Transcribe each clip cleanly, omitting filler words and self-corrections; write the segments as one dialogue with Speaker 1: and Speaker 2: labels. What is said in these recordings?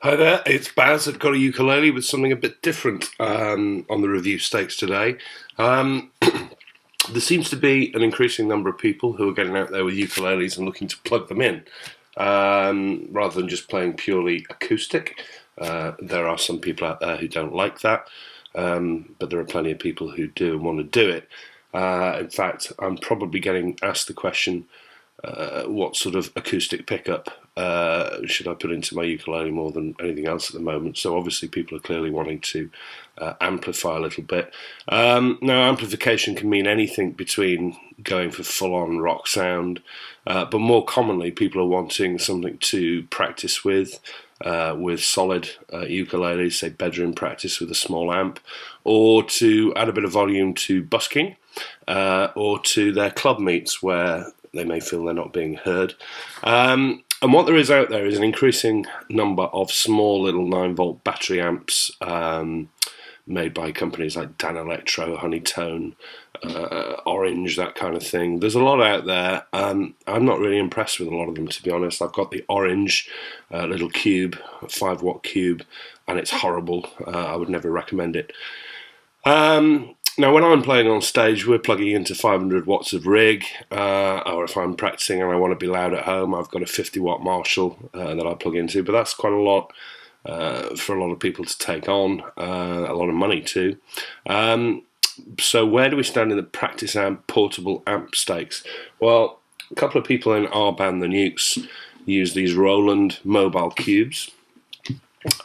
Speaker 1: Hi there, it's Baz at GotAUkulele with something a bit different on the review stakes today. Um, there seems to be an increasing number of people who are getting out there with ukuleles and looking to plug them in rather than just playing purely acoustic. There are some people out there who don't like that, but there are plenty of people who do and want to do it. In fact, I'm probably getting asked the question, what sort of acoustic pickup should I put into my ukulele more than anything else at the moment? So obviously people are clearly wanting to amplify a little bit. Now amplification can mean anything between going for full-on rock sound, but more commonly people are wanting something to practice with solid ukuleles, say bedroom practice with a small amp, or to add a bit of volume to busking, or to their club meets where they may feel they're not being heard. And what there is out there is an increasing number of small little 9-volt battery amps made by companies like Dan Electro, Honeytone, Orange, that kind of thing. There's a lot out there. I'm not really impressed with a lot of them, to be honest. I've got the Orange little cube, 5-watt cube, and it's horrible. I would never recommend it. Now, when I'm playing on stage, we're plugging into 500 watts of rig, or if I'm practicing and I want to be loud at home, I've got a 50-watt Marshall that I plug into, but that's quite a lot for a lot of people to take on, a lot of money too. So where do we stand in the practice amp, portable amp stakes? Well, a couple of people in our band, the Nukes, use these Roland mobile cubes,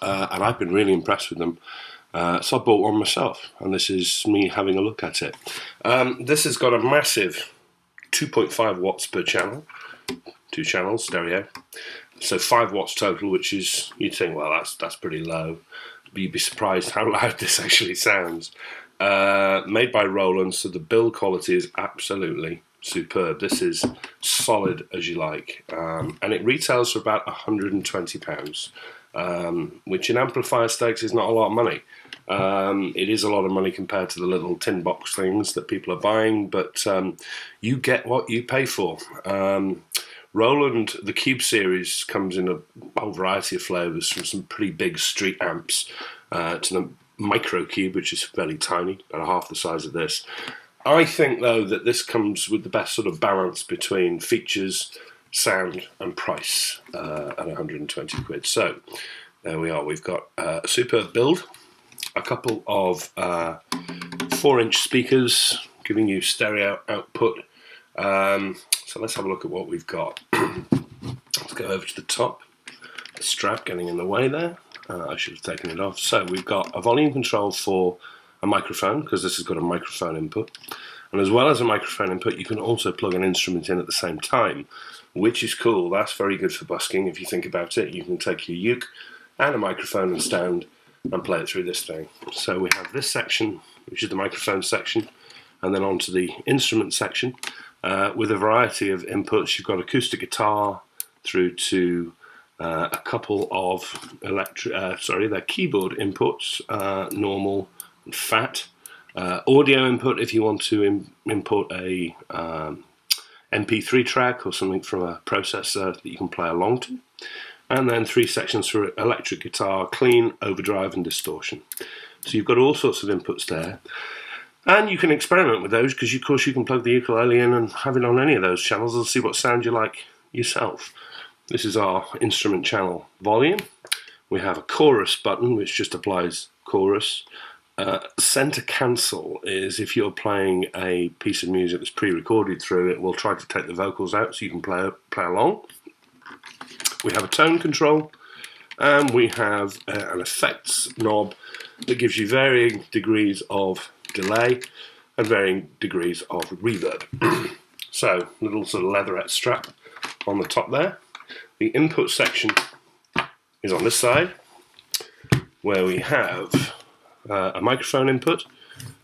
Speaker 1: and I've been really impressed with them. So I bought one myself, and this is me having a look at it. This has got a massive 2.5 watts per channel, 2 channels, stereo. So 5 watts total, which is, you'd think, well, that's pretty low. But you'd be surprised how loud this actually sounds. Made by Roland, so the build quality is absolutely superb. This is solid as you like, and it retails for about £120. Which in amplifier stakes is not a lot of money. It is a lot of money compared to the little tin box things that people are buying, but you get what you pay for. Roland, the Cube series, comes in a whole variety of flavours, from some pretty big street amps to the Micro Cube, which is fairly tiny, about half the size of this. I think, though, that this comes with the best sort of balance between features, sound and price at 120 quid. So there we are. We've got a superb build, a couple of 4-inch speakers giving you stereo output. So let's have a look at what we've got. Let's go over to the top. The strap getting in the way there. I should have taken it off. So we've got a volume control for a microphone, because this has got a microphone input. And as well as a microphone input, you can also plug an instrument in at the same time, which is cool. That's very good for busking. If you think about it, you can take your uke and a microphone and stand and play it through this thing. So we have this section, which is the microphone section, and then onto the instrument section with a variety of inputs. You've got acoustic guitar through to a couple of their keyboard inputs, normal and fat. Audio input if you want to import a MP3 track or something from a processor that you can play along to. And then 3 sections for electric guitar, clean, overdrive and distortion. So you've got all sorts of inputs there. And you can experiment with those, because of course you can plug the ukulele in and have it on any of those channels and see what sound you like yourself. This is our instrument channel volume. We have a chorus button which just applies chorus. Center cancel is if you're playing a piece of music that's pre-recorded through it, will try to take the vocals out so you can play along. We have a tone control, and we have an effects knob that gives you varying degrees of delay and varying degrees of reverb. So, little sort of leatherette strap on the top there. The input section is on this side, where we have a microphone input.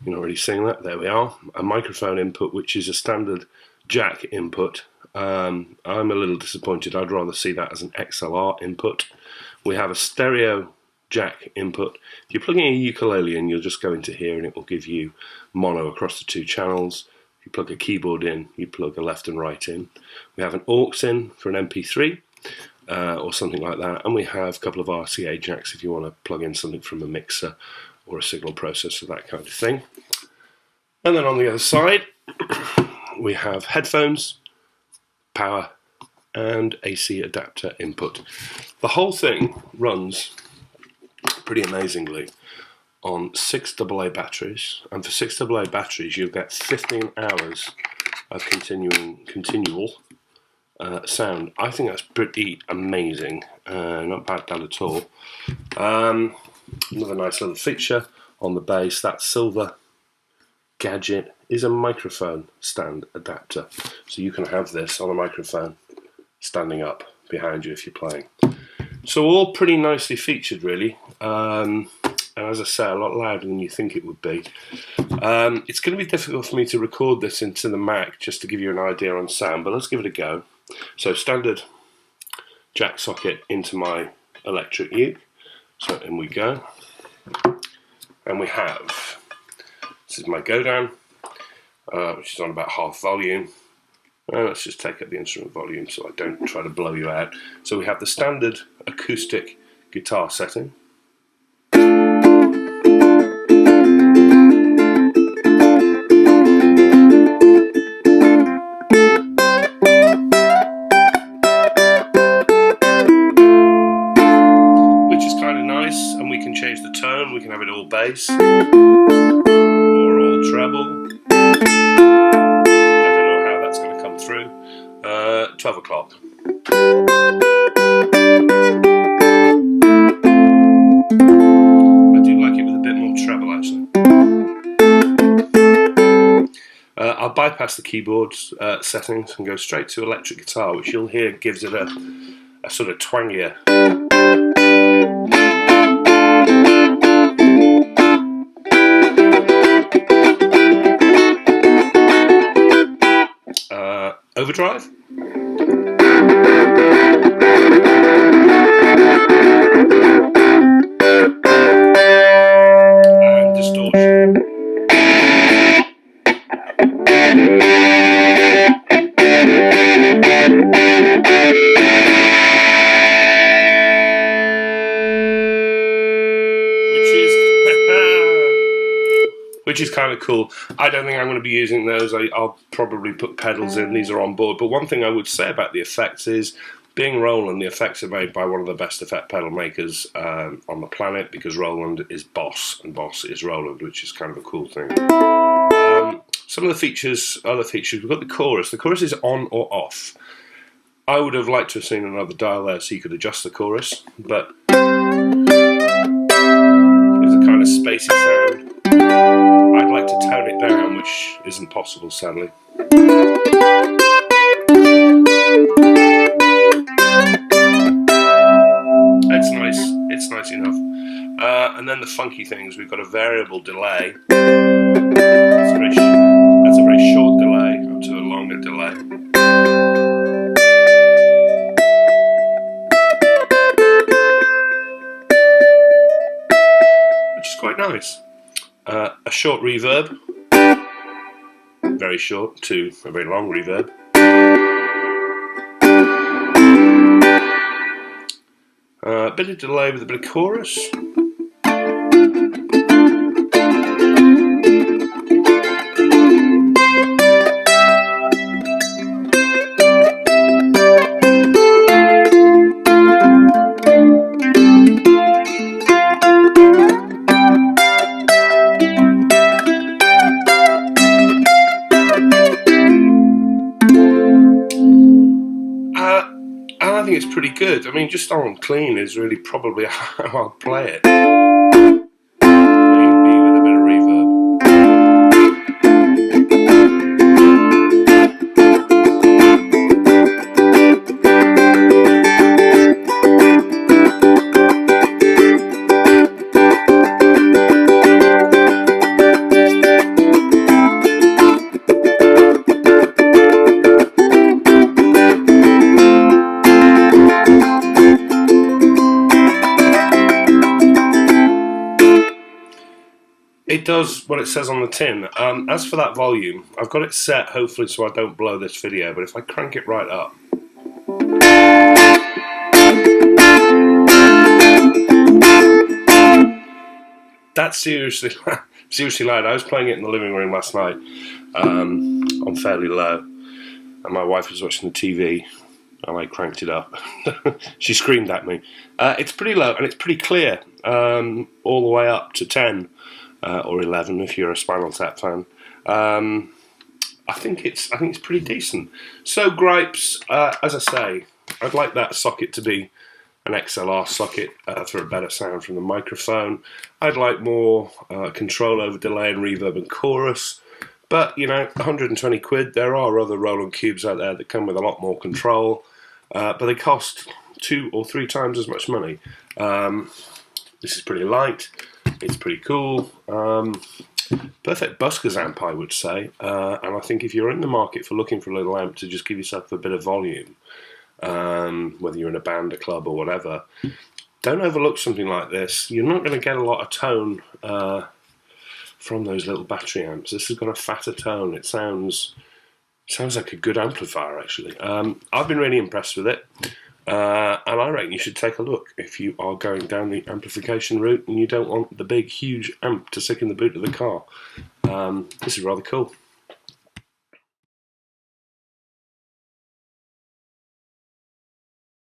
Speaker 1: You're not really seeing that. There we are. A microphone input, which is a standard jack input. I'm a little disappointed. I'd rather see that as an XLR input. We have a stereo jack input. If you're plugging a ukulele in, you'll just go into here and it will give you mono across the 2 channels. If you plug a keyboard in, you plug a left and right in. We have an aux in for an MP3. or something like that. And we have a couple of RCA jacks if you want to plug in something from a mixer or a signal processor, that kind of thing. And then on the other side, we have headphones, power, and AC adapter input. The whole thing runs pretty amazingly on 6 AA batteries, and for 6 AA batteries you'll get 15 hours of continual sound. I think that's pretty amazing, not bad at all. Another nice little feature on the bass, that silver gadget is a microphone stand adapter, so you can have this on a microphone standing up behind you if you're playing. So all pretty nicely featured really, and as I say, a lot louder than you think it would be. It's going to be difficult for me to record this into the Mac just to give you an idea on sound, but let's give it a go. So standard jack socket into my electric uke, so in we go, and we have, this is my go down, which is on about half volume. Let's just take up the instrument volume so I don't try to blow you out. So we have the standard acoustic guitar setting. Which is kind of nice, and we can change the tone. We can have it all bass or all treble. 12 o'clock. I do like it with a bit more treble actually. I'll bypass the keyboard settings and go straight to electric guitar, which you'll hear gives it a sort of twangier. Overdrive. And distortion. Which is kind of cool. I don't think I'm going to be using those. I'll probably put pedals in. These are on board. But one thing I would say about the effects is, being Roland, the effects are made by one of the best effect pedal makers on the planet, because Roland is Boss and Boss is Roland, which is kind of a cool thing. Some of the features, other features, we've got the chorus. The chorus is on or off. I would have liked to have seen another dial there so you could adjust the chorus, but there's a kind of spacey sound. I'd like to tone it down, which isn't possible, sadly. It's nice enough. And then the funky things, we've got a variable delay. That's a very short delay, up to a longer delay. Which is quite nice. A short reverb, very short, to a very long reverb. A bit of delay with a bit of chorus. I think it's pretty good. I mean, just on clean is really probably how I'll play it. Maybe with a bit of reverb. It does what it says on the tin. As for that volume, I've got it set hopefully so I don't blow this video, but if I crank it right up, That's seriously loud. I was playing it in the living room last night on fairly low, and my wife was watching the TV, and I cranked it up. She screamed at me. It's pretty low, and it's pretty clear, all the way up to 10 or 11 if you're a Spinal Tap fan. I think it's pretty decent. So gripes, as I say, I'd like that socket to be an XLR socket for a better sound from the microphone. I'd like more control over delay and reverb and chorus. But, 120 quid, there are other Roland cubes out there that come with a lot more control, but they cost 2 or 3 times as much money. This is pretty light, it's pretty cool. Perfect buskers amp, I would say, and I think if you're in the market for looking for a little amp to just give yourself a bit of volume, whether you're in a band, a club or whatever, don't overlook something like this. You're not going to get a lot of tone from those little battery amps. This has got a fatter tone. It sounds like a good amplifier, actually. I've been really impressed with it. And I reckon you should take a look if you are going down the amplification route and you don't want the big, huge amp to stick in the boot of the car. This is rather cool.